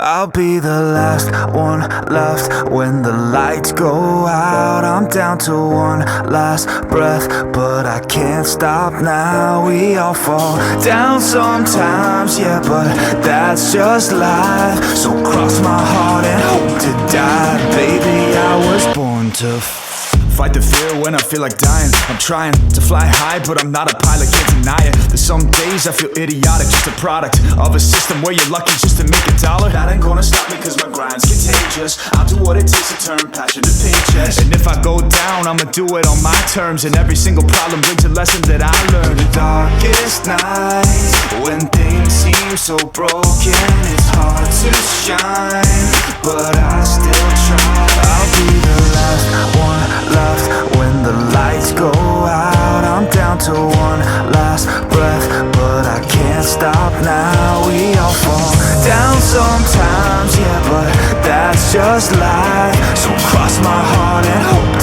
I'll be the last one left when the lights go out. I'm down to one last breath, but I can't stop now. We all fall down sometimes, yeah, but that's just life. So cross my heart and hope to die. Baby, I was born to fight the fear when I feel like dying. I'm trying to fly high, but I'm not a pilot, can't deny it. There's some days I feel idiotic, just a product of a system where you're lucky just to make $1. That ain't gonna stop me cause my grind's contagious. I'll do what it takes to turn passion to paychecks. And if I go down, I'ma do it on my terms. And every single problem brings a lesson that I learned. The darkest nights, when things seem so broken, it's hard to shine, but I still try. I'll be the last one left when the lights go out. I'm down to one last breath, but I can't stop now. We all fall down sometimes, yeah, but that's just life. So cross my heart and hope